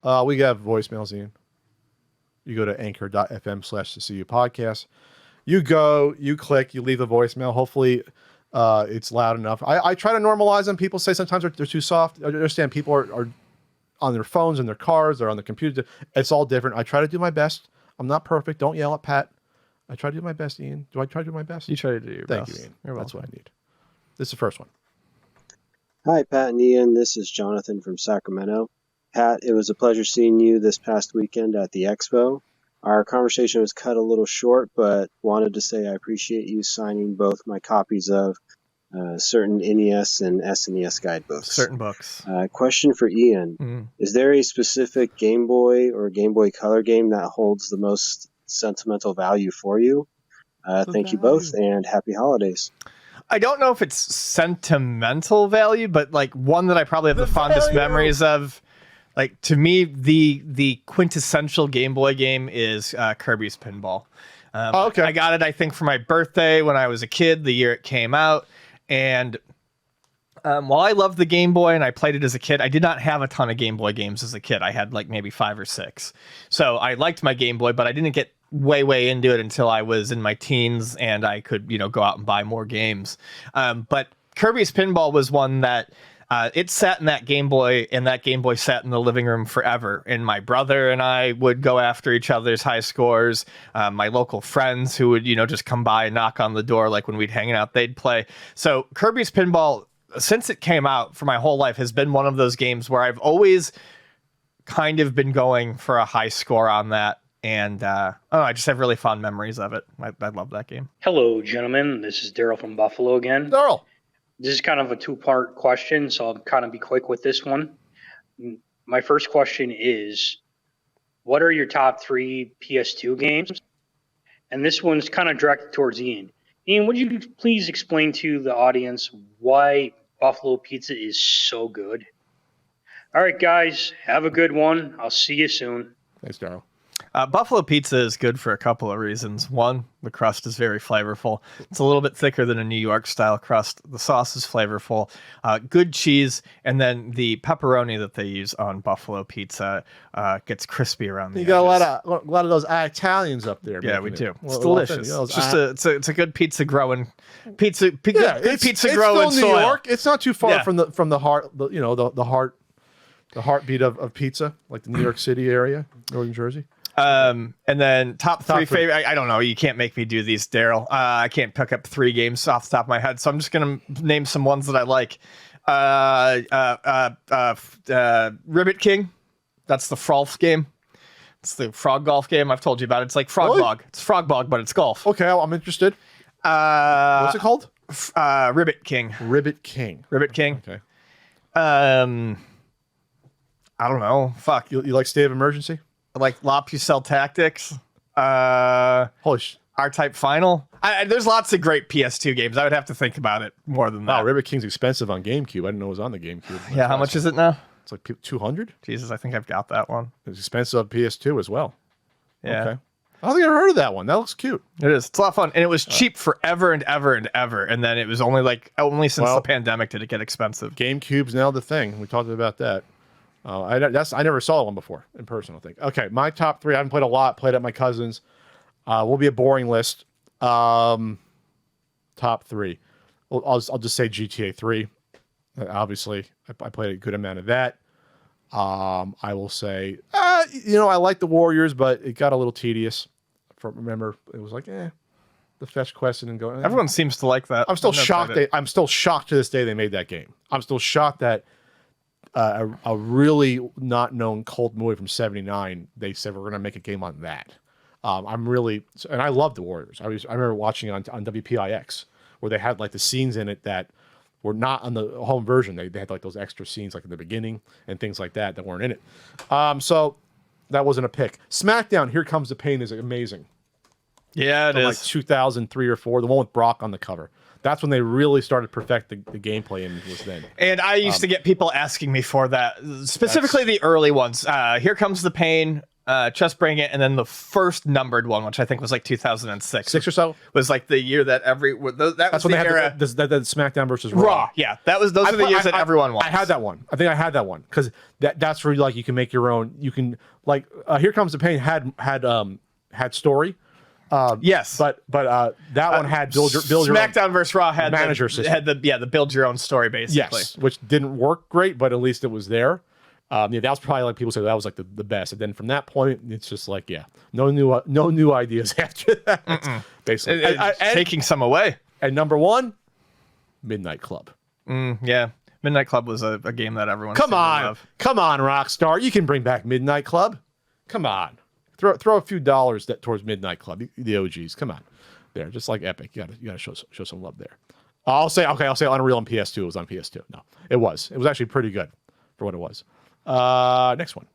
We have voicemails, Ian. You go to anchor.fm/the CU podcast. You go, you click, you leave a voicemail. Hopefully it's loud enough. I try to normalize them. People say sometimes they're too soft. I understand people are on their phones and their cars. They're on the computer. It's all different. I try to do my best. I'm not perfect. Don't yell at Pat. I try to do my best, Ian. Do I try to do my best? You try to do your best. Thank you, Ian. That's what I need. This is the first one. Hi, Pat and Ian. This is Jonathan from Sacramento. Pat, it was a pleasure seeing you this past weekend at the Expo. Our conversation was cut a little short, but wanted to say I appreciate you signing both my copies of certain NES and SNES guidebooks. Certain books. Question for Ian. Is there a specific Game Boy or Game Boy Color game that holds the most sentimental value for you? Thank you both, and happy holidays. I don't know if it's sentimental value, but like one that I probably have the fondest memories of. Like, to me, the quintessential Game Boy game is Kirby's Pinball. Okay. I got it, I think, for my birthday when I was a kid, the year it came out. And while I loved the Game Boy and I played it as a kid, I did not have a ton of Game Boy games as a kid. I had like maybe 5 or 6. So I liked my Game Boy, but I didn't get way into it until I was in my teens and I could, go out and buy more games. But Kirby's Pinball was one that it sat in that Game Boy, and that Game Boy sat in the living room forever. And my brother and I would go after each other's high scores. My local friends who would, just come by and knock on the door, like when we'd hang out, they'd play. So Kirby's Pinball, since it came out for my whole life, has been one of those games where I've always kind of been going for a high score on that. And I just have really fond memories of it. I love that game. Hello, gentlemen. This is Daryl from Buffalo again. Daryl. This is kind of a two-part question, so I'll kind of be quick with this one. My first question is, what are your top 3 PS2 games? And this one's kind of directed towards Ian. Ian, would you please explain to the audience why Buffalo Pizza is so good? All right, guys, have a good one. I'll see you soon. Thanks, Daryl. Buffalo Pizza is good for a couple of reasons. One, the crust is very flavorful. It's a little bit thicker than a New York style crust. The sauce is flavorful, good cheese, and then the pepperoni that they use on Buffalo Pizza gets crispy around the edges. You got a lot of those Italians up there. Yeah, we do. It's Well, delicious. it's It's a good pizza growing pizza. Good pizza it's growing still New soil. York. It's not too far Yeah. from the heart. The heartbeat of pizza, like the New York City area, Northern Jersey. And then top three three. favorite. I don't know. You can't make me do these, Daryl. I can't pick up 3 games off the top of my head, so I'm just gonna name some ones that I like. Ribbit King. That's the Frolf game. It's the frog golf game. I've told you about it. It's like Frog Really? Bog. It's Frog Bog, but it's golf. Okay, I'm interested. What's it called? Ribbit King. Ribbit King. Ribbit King. Okay. I don't know. Fuck. You like State of Emergency? Like Lopusel Tactics. Holy R-Type Final. There's lots of great PS2 games. I would have to think about it more than that. Wow, Ribbit King's expensive on GameCube. I didn't know it was on the GameCube. Yeah, how much is it now? It's like 200. Jesus, I think I've got that one. It's expensive on PS2 as well. Yeah. Okay. I don't think I've heard of that one. That looks cute. It is. It's a lot of fun. And it was cheap forever and ever and ever. And then it was only since the pandemic did it get expensive. GameCube's now the thing. We talked about that. I never saw one before in person, I think. Okay, my top 3. I haven't played a lot. Played at my cousin's. Will be a boring list. Top 3. I'll just say GTA 3. Obviously, I played a good amount of that. I will say, I like the Warriors, but it got a little tedious. Remember, it was like, the fetch quest and going. Everyone seems to like that. I'm still shocked. I'm still shocked to this day they made that game. I'm still shocked that a really not known cult movie from '79. They said we're going to make a game on that. I'm really, and I love the Warriors. I remember watching on WPIX where they had like the scenes in it that were not on the home version. They had like those extra scenes like in the beginning and things like that weren't in it. So that wasn't a pick. Smackdown, Here Comes the Pain is amazing. Yeah, it is. Like 2003 or 4, the one with Brock on the cover. That's when they really started to perfect the gameplay, and was then. And I used to get people asking me for that, specifically the early ones. Here Comes the Pain, Just Bring It, and then the first numbered one, which I think was like 2006. 6 or so. Was like the year that that That's was when the they had era. the Smackdown versus Raw. Yeah, those are the years that everyone wants. I had that one. I think I had that one because that's where like you can make your own. You can like Here Comes the Pain had story. Yes, but that one had build your Smackdown versus Raw had manager system. Had the build your own story basically. Yes, which didn't work great, but at least it was there. Yeah, that was probably like people say that was like the best. And then from that point, it's just like no new ideas after that. Basically, taking some away. And number 1, Midnight Club. Yeah, Midnight Club was a game that everyone come on Rockstar, you can bring back Midnight Club. Come on, throw a few dollars towards Midnight Club. The OGs, come on, there, just like Epic. You gotta show some love there. I'll say Unreal on PS2. It was on PS2. No, it was actually pretty good for what it was. Next one.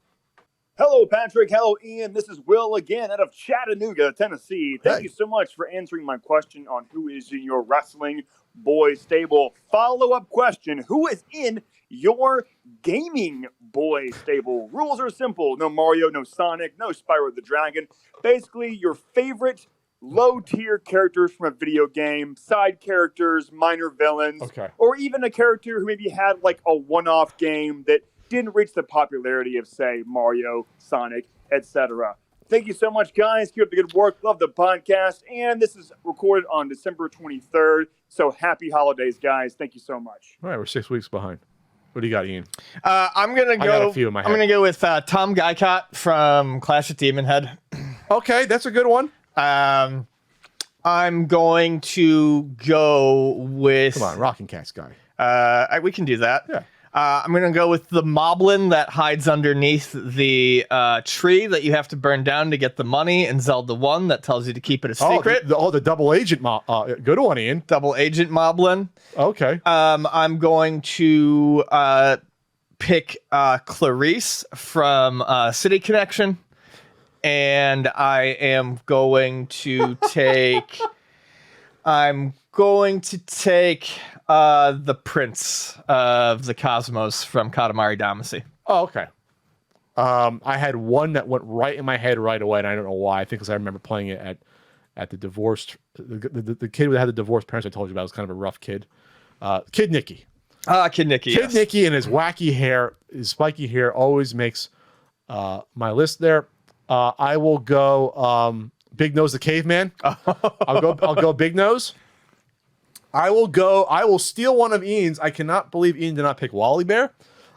Hello, Patrick. Hello, Ian. This is Will again out of Chattanooga, Tennessee. Thank you so much for answering my question on who is in your wrestling boy stable. Follow-up question, who is in your gaming boy stable? Rules are simple. No Mario, no Sonic, no Spyro the Dragon. Basically, your favorite low-tier characters from a video game, side characters, minor villains, or even a character who maybe had like a one-off game that didn't reach the popularity of, say, Mario, Sonic, etc. Thank you so much, guys. Keep up the good work. Love the podcast. And this is recorded on December 23rd. So happy holidays, guys. Thank you so much. All right, we're 6 weeks behind. What do you got, Ian? I'm gonna go. I got a few in my head. I'm gonna go with Tom Guycott from Clash at Demon Head. Okay, that's a good one. I'm going to go with. Come on, Rockin' Cats guy. We can do that. Yeah. I'm going to go with the moblin that hides underneath the tree that you have to burn down to get the money, and Zelda 1 that tells you to keep it a secret. The double agent good one, Ian. Double agent moblin. Okay. I'm going to pick Clarice from City Connection, and I am going to take... the Prince of the Cosmos from Katamari Damacy. Oh, okay. I had one that went right in my head right away, and I don't know why. I think because I remember playing it at the divorced... The kid that had the divorced parents I told you about was kind of a rough kid. Kid Nicky. Kid Nicky, Kid Nicky and his wacky hair, his spiky hair always makes my list there. I will go Big Nose the Caveman. I'll go Big Nose. I will steal one of Ian's. I cannot believe Ian did not pick Wally Bear.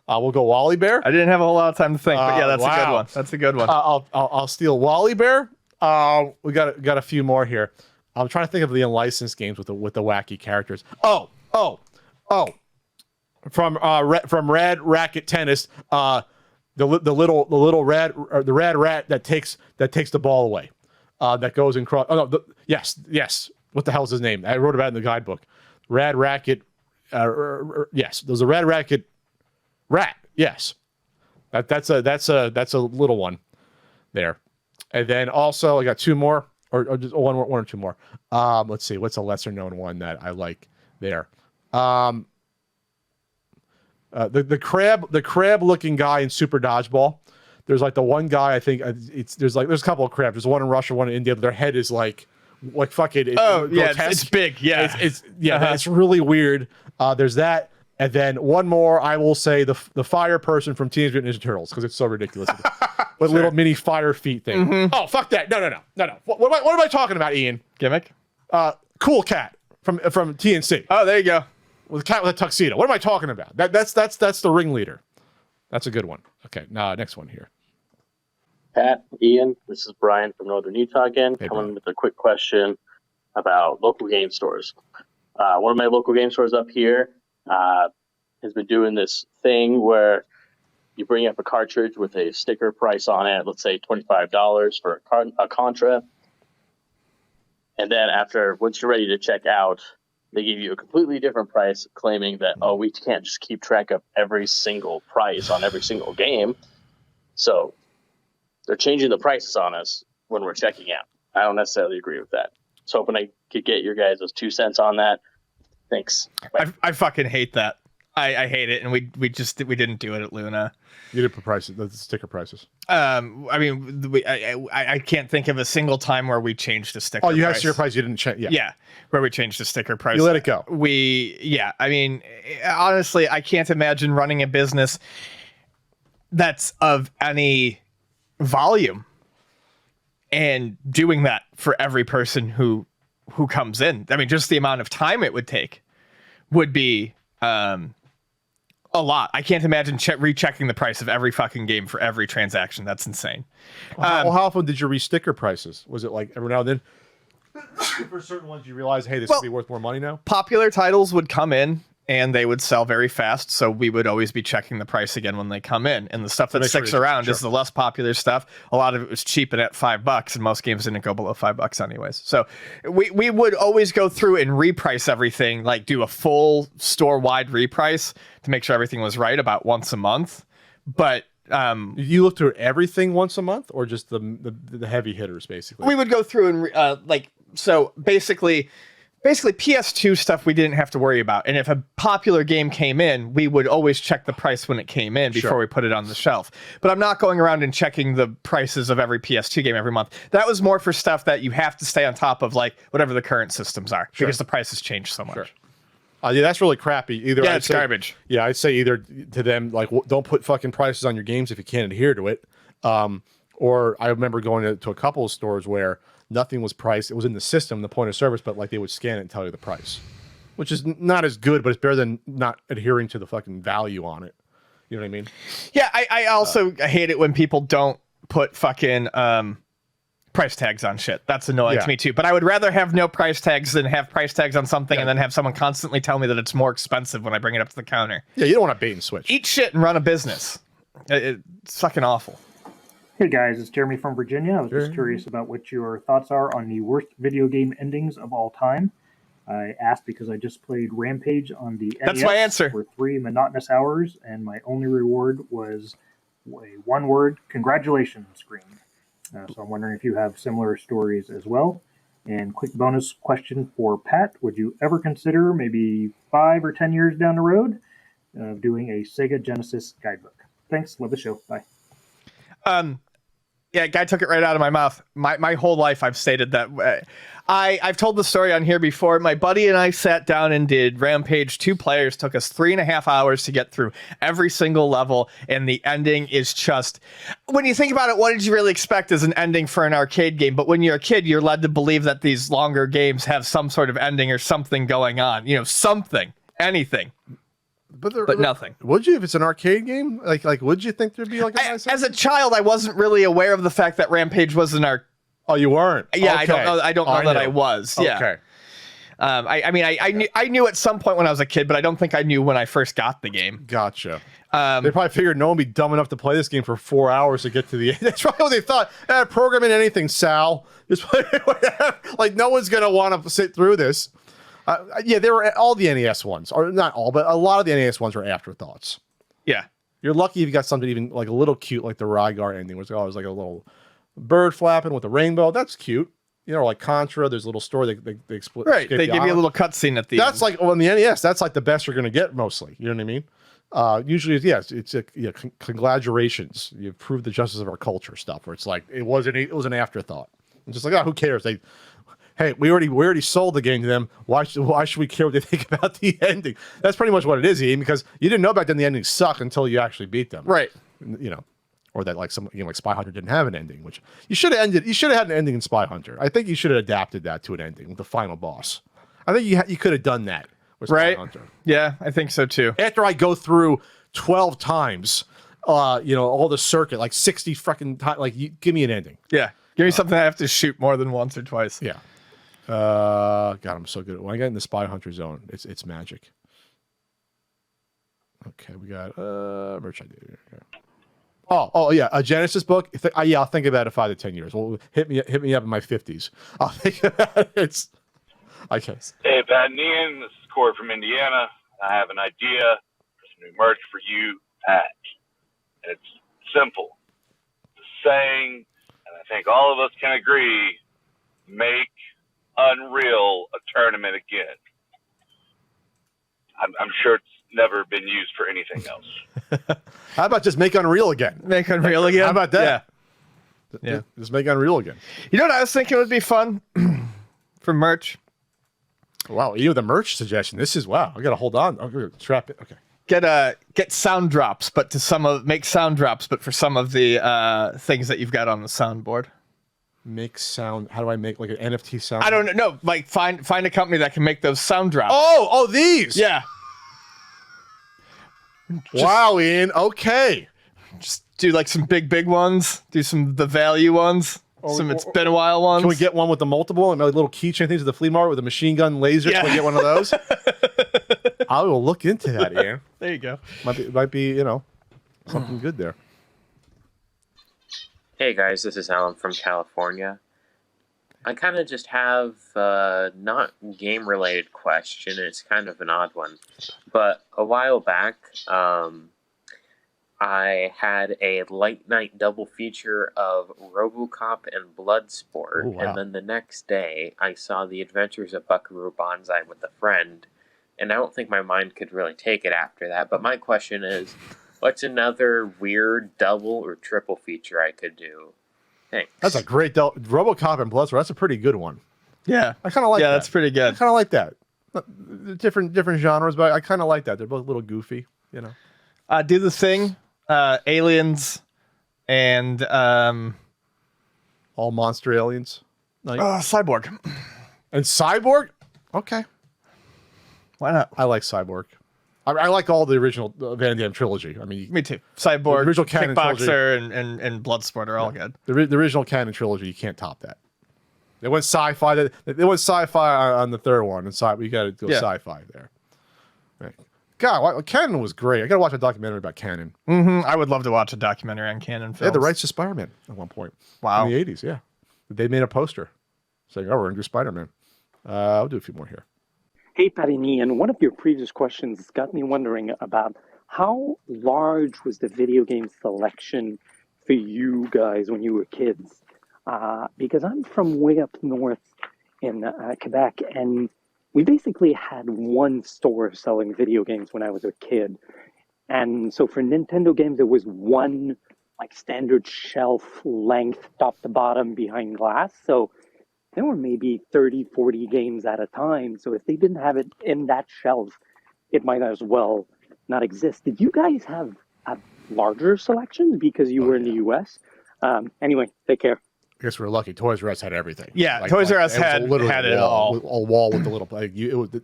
We'll go Wally Bear. I didn't have a whole lot of time to think, but yeah, that's a good one. That's a good one. I'll steal Wally Bear. We got a few more here. I'm trying to think of the unlicensed games with the wacky characters. Oh. From Rad Racket Tennis, the little rad rat that takes the ball away. That goes and cross. Oh no! Yes. What the hell's his name? I wrote about it in the guidebook. Rad Racket. Yes, there's a Rad Racket rat. Yes, that's a little one there. And then also I got two more, or just one or two more. Let's see. What's a lesser known one that I like there? The crab looking guy in Super Dodgeball. There's like the one guy I think there's a couple of crabs. There's one in Russia, one in India. But their head is like fucking. It's big. Yeah, it's really weird. There's that, and then one more. I will say the fire person from Teenage Mutant Ninja Turtles because it's so ridiculous. With little mini fire feet thing. Mm-hmm. Oh fuck that! No. What am I talking about, Ian? Gimmick. Cool Cat from TNC. Oh, there you go. With a cat with a tuxedo. What am I talking about? That's the ringleader. That's a good one. Okay, now next one here. Pat, Ian, this is Brian from Northern Utah again, coming with a quick question about local game stores. One of my local game stores up here has been doing this thing where you bring up a cartridge with a sticker price on it, let's say $25 for a Contra, and then once you're ready to check out, they give you a completely different price, claiming that, we can't just keep track of every single price on every single game. So they're changing the prices on us when we're checking out. I don't necessarily agree with that. So hoping I could get your guys' 2 cents on that. Thanks. I fucking hate that. I hate it, and we didn't do it at Luna. You did put prices, the sticker prices. I mean, I can't think of a single time where we changed a sticker. Oh, you price. had sticker price. You didn't change. Yeah, where we changed the sticker price. You let it go. I mean, honestly, I can't imagine running a business that's of any volume and doing that for every person who comes in. I mean, just the amount of time it would take would be a lot. I can't imagine rechecking the price of every fucking game for every transaction. That's insane. Well, how often did you re-sticker prices? Was it like every now and then? For certain ones, you realize, hey, this would be worth more money now? Popular titles would come in and they would sell very fast, so we would always be checking the price again when they come in. And the stuff that sticks around is the less popular stuff. A lot of it was cheap and at $5, and most games didn't go below $5 anyways. So we would always go through and reprice everything, like do a full store-wide reprice to make sure everything was right about once a month. But you look through everything once a month, or just the heavy hitters, basically? We would go through and so basically PS2 stuff we didn't have to worry about. And if a popular game came in, we would always check the price when it came in before we put it on the shelf. But I'm not going around and checking the prices of every PS2 game every month. That was more for stuff that you have to stay on top of, like whatever the current systems are, because the prices change so much. Sure. Yeah, that's really crappy. It's garbage. Yeah, I'd say either to them, like, don't put fucking prices on your games if you can't adhere to it. Or I remember going to a couple of stores where nothing was priced. It was in the system, the point of service, but like they would scan it and tell you the price, which is not as good, but it's better than not adhering to the fucking value on it. You know what I mean? Yeah, I also hate it when people don't put fucking price tags on shit. That's annoying to me too. But I would rather have no price tags than have price tags on something and then have someone constantly tell me that it's more expensive when I bring it up to the counter. Yeah, you don't want to bait and switch. Eat shit and run a business. It's fucking awful. Hey guys, it's Jeremy from Virginia. I was just curious about what your thoughts are on the worst video game endings of all time. I asked because I just played Rampage on the NES. That's my answer. For 3 monotonous hours, and my only reward was a one-word congratulations screen. So I'm wondering if you have similar stories as well. And quick bonus question for Pat. Would you ever consider, maybe 5 or 10 years down the road, doing a Sega Genesis guidebook? Thanks. Love the show. Bye. Yeah, guy took it right out of my mouth. My whole life I've stated that. I've told the story on here before. My buddy and I sat down and did Rampage 2 players. Took us 3.5 hours to get through every single level, and the ending is just... When you think about it, what did you really expect as an ending for an arcade game? But when you're a kid, you're led to believe that these longer games have some sort of ending or something going on. You know, something, anything. But nothing. Would you, if it's an arcade game? Like, would you think there'd be like a nice as a child, I wasn't really aware of the fact that Rampage was an arcade. Oh, you weren't? Yeah, okay. I don't know that I was. Yeah. Okay. I knew at some point when I was a kid, but I don't think I knew when I first got the game. Gotcha. They probably figured no one would be dumb enough to play this game for 4 hours to get to the end. That's probably what they thought. Program in anything, Sal. Just play whatever. Like, no one's going to want to sit through this. Yeah, they were all the NES ones, or not all, but a lot of the NES ones were afterthoughts. Yeah. You're lucky if you got something even like a little cute, like the Rygar ending, which always like a little bird flapping with a rainbow. That's cute. You know, like Contra, there's a little story they split. Right, they give you a little cutscene at the end. That's like, on the NES, that's like the best you're going to get mostly. You know what I mean? Usually, yes, it's congratulations. You've proved the justice of our culture stuff, where it's like, it was an afterthought. It's just like, who cares? Hey, we already sold the game to them. Why should we care what they think about the ending? That's pretty much what it is, Ian, because you didn't know back then the endings suck until you actually beat them. Right. You know, or that like some like Spy Hunter didn't have an ending, which you should have had an ending in Spy Hunter. I think you should have adapted that to an ending with the final boss. I think you could have done that with Spy Hunter. Yeah, I think so too. After I go through 12 times, all the circuit, like 60 freaking times, like give me an ending. Yeah. Give me something I have to shoot more than once or twice. Yeah. God, I'm so good. When I get in the Spy Hunter zone, it's magic. Okay, we got merch idea. Okay. Oh yeah, a Genesis book. I'll think about it 5 to 10 years. Well, hit me up in my 50s. I'll think about it. It's okay. Hey, Pat and Ian, this is Corey from Indiana. I have an idea for some new merch for you, Pat. And it's simple. The saying, and I think all of us can agree, make Unreal a tournament again. I'm sure it's never been used for anything else. How about just make Unreal again? Make Unreal again. How about that? Yeah. Just make Unreal again. You know what I was thinking would be fun for merch? Wow, you have the merch suggestion. This is wow. I gotta hold on. I'm gonna strap it. Okay. Get sound drops, but make sound drops, but for some of the things that you've got on the soundboard. Make sound. How do I make like an NFT sound? I don't know. No, like find a company that can make those sound drops. Oh, these. Yeah. Wow, Ian. Okay. Just do like some big ones. Do the value ones. Some it's been a while ones. Can we get one with the multiple and like little keychain things at the flea market with a machine gun laser? Yeah. Can we get one of those? I will look into that, Ian. There you go. Might be something good there. Hey guys, this is Alan from California. I kind of just have not game-related question. It's kind of an odd one. But a while back, I had a late night double feature of RoboCop and Bloodsport, Ooh, wow. and then the next day I saw The Adventures of Buckaroo Banzai with a friend, and I don't think my mind could really take it after that. But my question is, what's another weird double or triple feature I could do? Thanks. That's a great RoboCop and Bloodsport. That's a pretty good one. Yeah. I kind of like that. Yeah, that's pretty good. I kind of like that. Different genres, but I kind of like that. They're both a little goofy, Do the Thing, Aliens, and all monster aliens. Like, Cyborg. and Cyborg? Okay. Why not? I like Cyborg. I like all the original Van Damme trilogy. I mean, Me too. Cyborg, The original canon Kickboxer, and Bloodsport are all good. the original canon trilogy, you can't top that. They went sci-fi. They went sci-fi on the third one, and we got to go sci-fi there. God, Canon was great. I got to watch a documentary about Canon. Mm-hmm. I would love to watch a documentary on Canon films. They had the rights to Spider-Man at one point. Wow. In the 80s, yeah. They made a poster saying, "Oh, we're going to do Spider-Man." I'll do a few more here. Hey, Patty and Ian, one of your previous questions got me wondering about how large was the video game selection for you guys when you were kids? Because I'm from way up north in Quebec, and we basically had one store selling video games when I was a kid. And so for Nintendo games, there was one like standard shelf length, top to bottom, behind glass. So there were maybe 30, 40 games at a time. So if they didn't have it in that shelf, it might as well not exist. Did you guys have a larger selections because you were in the US? Anyway, take care. I guess we're lucky. Toys R Us had everything. Yeah, Toys R Us had it all. A wall with the little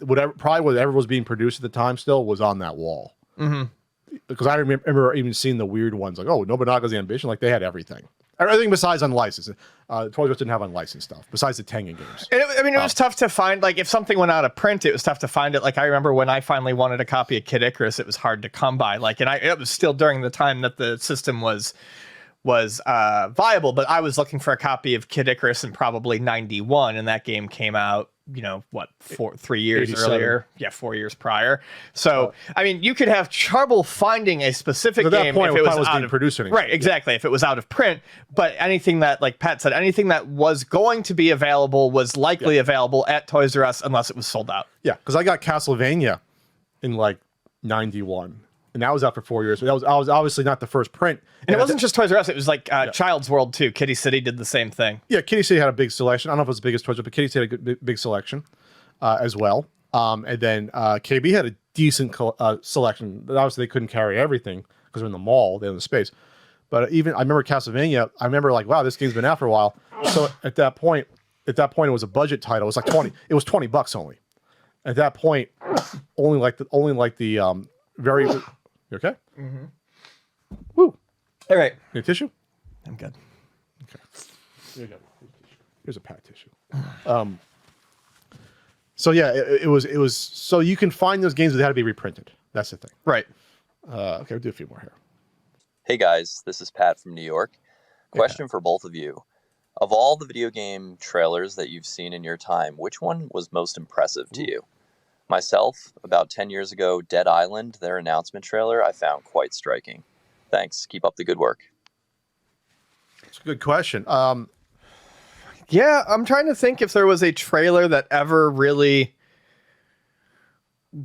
whatever was being produced at the time still was on that wall. Mm-hmm. Because I remember even seeing the weird ones like, oh, Nobunaga's Ambition. Like they had everything. Everything besides unlicensed. Toys R Us didn't have unlicensed stuff besides the Tengen games. And it was tough to find. Like if something went out of print, it was tough to find it. Like I remember when I finally wanted a copy of Kid Icarus, it was hard to come by. Like, it was still during the time that the system was viable, but I was looking for a copy of Kid Icarus in probably 91, and that game came out, 3 years 87. earlier. Yeah, 4 years prior. So, I mean, you could have trouble finding a specific At that game point, if it was being out of produced anymore. Right, exactly. If it was out of print, but anything that, like Pat said, anything that was going to be available was likely available at Toys R Us unless it was sold out. Yeah, because I got Castlevania in like 91. And that was out for 4 years. But I was obviously not the first print. And it wasn't just Toys R Us. It was like Child's World, too. Kitty City did the same thing. Yeah, Kitty City had a big selection. I don't know if it was as big as Toys R Us, but Kitty City had a good, big selection as well. And then KB had a decent selection. But obviously, they couldn't carry everything because they're in the mall. They have the space. But even, I remember Castlevania. I remember like, wow, this game's been out for a while. So at that point, it was a budget title. It was like 20. It was $20 only. At that point, only like the very... You okay? Mm-hmm. Woo. All right. Need a tissue? I'm good. Okay. Here you go. Here's a pat tissue. So yeah, it was. So you can find those games that had to be reprinted. That's the thing. Right. Okay, we'll do a few more here. Hey guys, this is Pat from New York. Question for both of you. Of all the video game trailers that you've seen in your time, which one was most impressive to you? Myself, about 10 years ago, Dead Island, their announcement trailer, I found quite striking. Thanks. Keep up the good work. It's a good question. Yeah, I'm trying to think if there was a trailer that ever really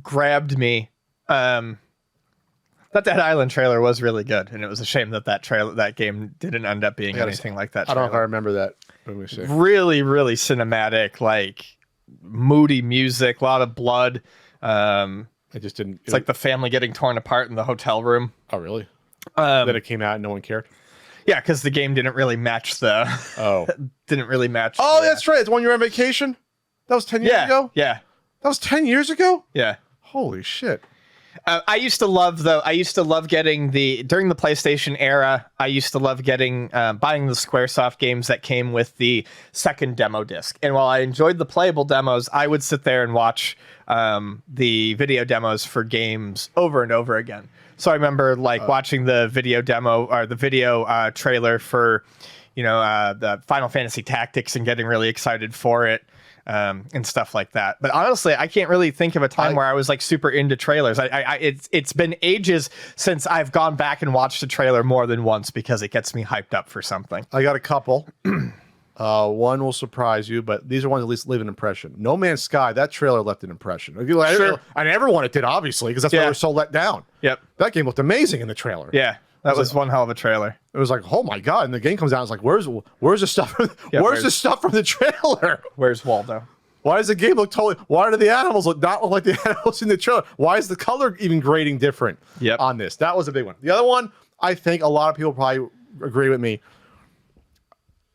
grabbed me. That Dead Island trailer was really good, and it was a shame that that game didn't end up being anything like that. I don't know if I remember that. Let me see. Really, really cinematic, like moody music, a lot of blood. I just didn't. It's like the family getting torn apart in the hotel room. Oh, really? That it came out and no one cared. Yeah, because the game didn't really match the. Didn't really match. Oh, that's right. It's when you were on vacation. That was 10 years ago. Yeah, that was 10 years ago. Yeah. Holy shit. I used to love getting during the PlayStation era. I used to love getting buying the SquareSoft games that came with the second demo disc. And while I enjoyed the playable demos, I would sit there and watch the video demos for games over and over again. So I remember watching the video demo or the video trailer for, the Final Fantasy Tactics and getting really excited for it. And stuff like that. But honestly, I can't really think of a time where I was like super into trailers. It's been ages since I've gone back and watched a trailer more than once because it gets me hyped up for something. I got a couple. One will surprise you, but these are ones that at least leave an impression. No Man's Sky, that trailer left an impression. Sure. And everyone it did, obviously, because that's why they were so let down. Yep. That game looked amazing in the trailer. Yeah. That was one hell of a trailer. It was like, oh my god! And the game comes out, it's like, where's the stuff? Where's the stuff from the trailer? Where's Waldo? Why does the game look totally? Why do the animals not look like the animals in the trailer? Why is the color even grading different on this? That was a big one. The other one, I think a lot of people probably agree with me.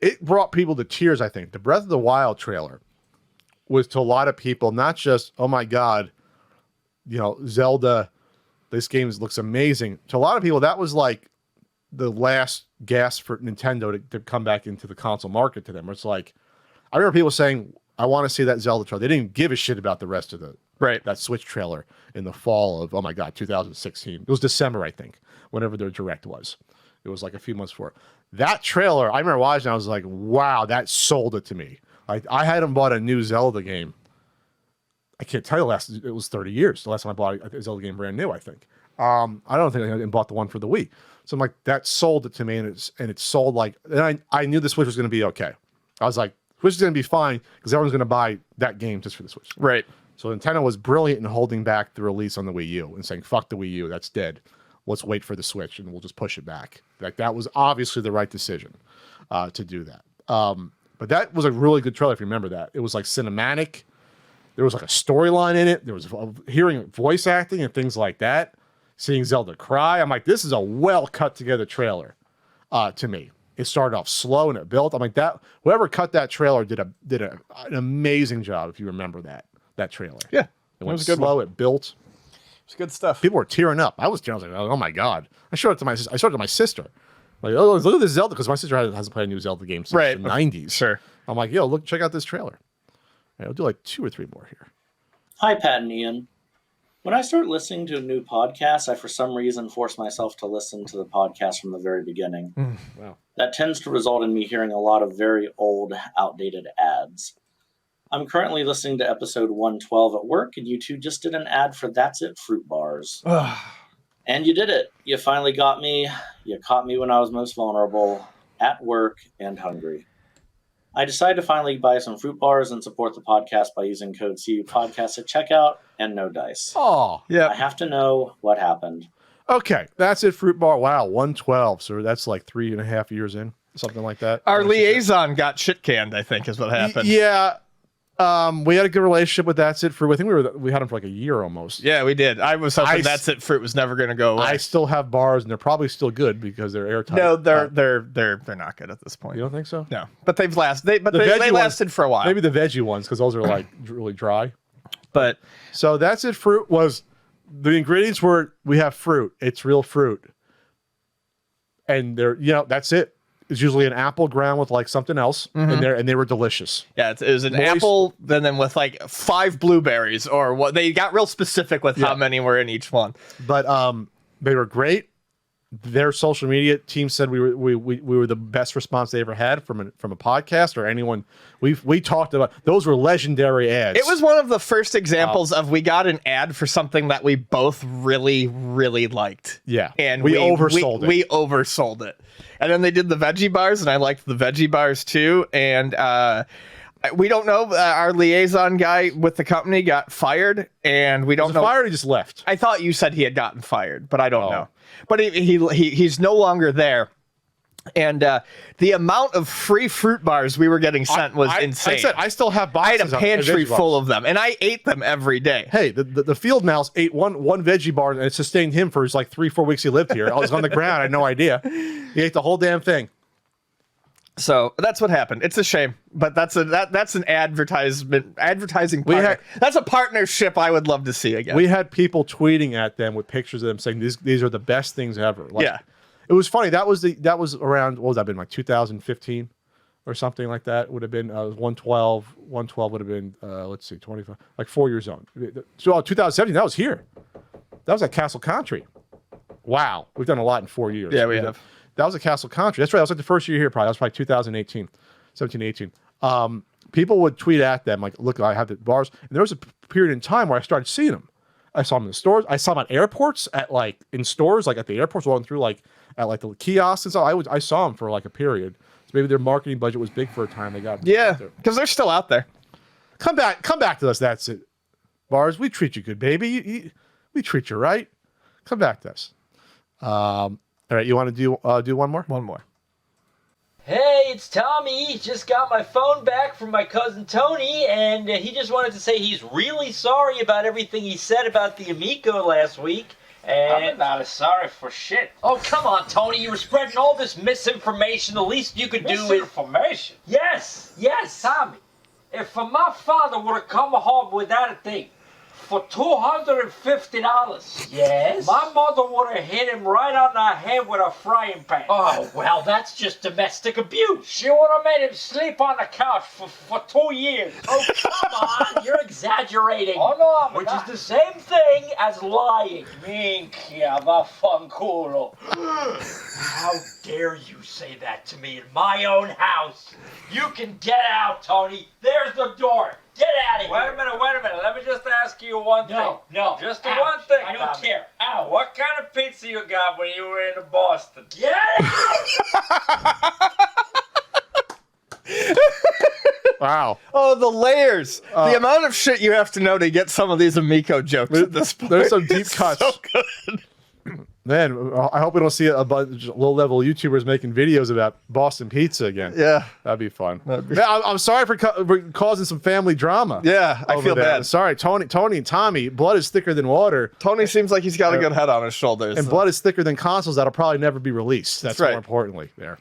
It brought people to tears. I think the Breath of the Wild trailer was to a lot of people not just, oh my god, Zelda. This game looks amazing. To a lot of people, that was like the last gasp for Nintendo to come back into the console market to them. It's like, I remember people saying, I want to see that Zelda trailer. They didn't give a shit about the rest of that Switch trailer in the fall of, 2016. It was December, I think, whenever their Direct was. It was like a few months before. That trailer, I remember watching, I was like, wow, that sold it to me. I hadn't bought a new Zelda game. I can't tell you it was 30 years. The last time I bought a Zelda game brand new, I think. I don't think I bought the one for the Wii. So I'm like, that sold it to me, and it sold like, and I knew the Switch was going to be okay. I was like, Switch is going to be fine because everyone's going to buy that game just for the Switch. Right. So Nintendo was brilliant in holding back the release on the Wii U and saying, fuck the Wii U, that's dead. Let's wait for the Switch and we'll just push it back. Like, that was obviously the right decision to do that. But that was a really good trailer, if you remember that. It was like cinematic. There was like a storyline in it. There was hearing voice acting and things like that. Seeing Zelda cry. I'm like, this is a well cut together trailer to me. It started off slow and it built. I'm like, whoever cut that trailer did an amazing job, if you remember that trailer. Yeah. It went slow, it built. It's good stuff. People were tearing up. I was tearing. I was like, oh my god. I showed it to my sister. Like, oh, look at this Zelda, because my sister hasn't played a new Zelda game since the 90s. Sure. I'm like, yo, check out this trailer. And I'll do like 2 or 3 more here. Hi, Pat and Ian. When I start listening to a new podcast, I for some reason force myself to listen to the podcast from the very beginning. Wow. That tends to result in me hearing a lot of very old, outdated ads. I'm currently listening to episode 112 at work, and you two just did an ad for That's It Fruit Bars. And you did it. You finally got me. You caught me when I was most vulnerable, at work, and hungry. I decided to finally buy some fruit bars and support the podcast by using code CUPodcast at checkout, and no dice. Oh, yeah. I have to know what happened. Okay, That's It Fruit Bar. Wow, 112. So that's like 3.5 years in, something like that. Our liaison got shit canned, I think, is what happened. Yeah. We had a good relationship with That's It Fruit. I think we had them for like a year almost. Yeah, we did. I was hoping That's It Fruit was never going to go away. I still have bars, and they're probably still good because they're airtight. No, they're not good at this point. You don't think so? No, but they've lasted. They lasted for a while. Maybe the veggie ones, because those are like really dry. But so That's It Fruit was, the ingredients were, we have fruit. It's real fruit, and they're that's it. It's usually an apple ground with like something else, and they were delicious. Yeah, it was an apple, then with like 5 blueberries, or what. They got real specific with how many were in each one. But they were great. Their social media team said we were the best response they ever had from a podcast or anyone. We talked about, those were legendary ads. It was one of the first examples of, we got an ad for something that we both really, really liked. Yeah, and we oversold it. We oversold it. And then they did the veggie bars, and I liked the veggie bars too. And We don't know. Our liaison guy with the company got fired, and we don't know. Fired? He just left. I thought you said he had gotten fired, but I don't know. But he's no longer there. And the amount of free fruit bars we were getting sent was insane. I said I still have boxes. I had a pantry full of them, and I ate them every day. Hey, the field mouse ate one veggie bar, and it sustained him for his like 3-4 weeks he lived here. I was on the ground. I had no idea. He ate the whole damn thing. So that's what happened. It's a shame, but that's an advertising partner. That's a partnership I would love to see again. We had people tweeting at them with pictures of them saying these are the best things ever. Like, yeah. It was funny. That was around, what was that been, like 2015 or something like that? Would have been 112. 112 would have been let's see, 25, like 4 years on. So 2017, that was here. That was at Castle Country. Wow, we've done a lot in 4 years. Yeah, we have. That was at Castle Country. That's right. That was like the first year here. Probably that was probably 2018, 17, 18. People would tweet at them like, "Look, I have the bars." And there was a period in time where I started seeing them. I saw them in the stores. I saw them at airports, in stores, like at the airports, walking through at the kiosks and stuff. I saw them for like a period. So maybe their marketing budget was big for a time. They got because they're still out there. Come back to us. That's it. Bars, we treat you good, baby. We treat you right. Come back to us. All right, you want to do one more? One more. Hey, it's Tommy. Just got my phone back from my cousin Tony, and he just wanted to say he's really sorry about everything he said about the Amico last week. And I'm not sorry for shit. Oh, come on, Tony. You were spreading all this misinformation. The least you could do is... Misinformation? Yes, Tommy. If my father would have come home with that thing for $250, yes, my mother would have hit him right on the head with a frying pan. Oh, well, that's just domestic abuse. She would have made him sleep on the couch for 2 years. Oh, come on, you're exaggerating. Oh, no, Which is the same thing as lying. Minchia, vaffanculo. How dare you say that to me in my own house? You can get out, Tony. There's the door. Get out of here. Wait a minute. Let me just ask you one thing. No. Just one thing. I don't care. Ow. What kind of pizza you got when you were in Boston? Get out! Wow. Oh, the layers. The amount of shit you have to know to get some of these Amico jokes at this point. There's some deep cuts. So good. Man, I hope we don't see a bunch of low-level YouTubers making videos about Boston pizza again. Yeah. That'd be fun. Man, I'm sorry for causing some family drama. Yeah, I feel bad. Sorry, Tony and Tommy, blood is thicker than water. Tony seems like he's got a good head on his shoulders. And blood is thicker than consoles that'll probably never be released. That's right. More importantly there.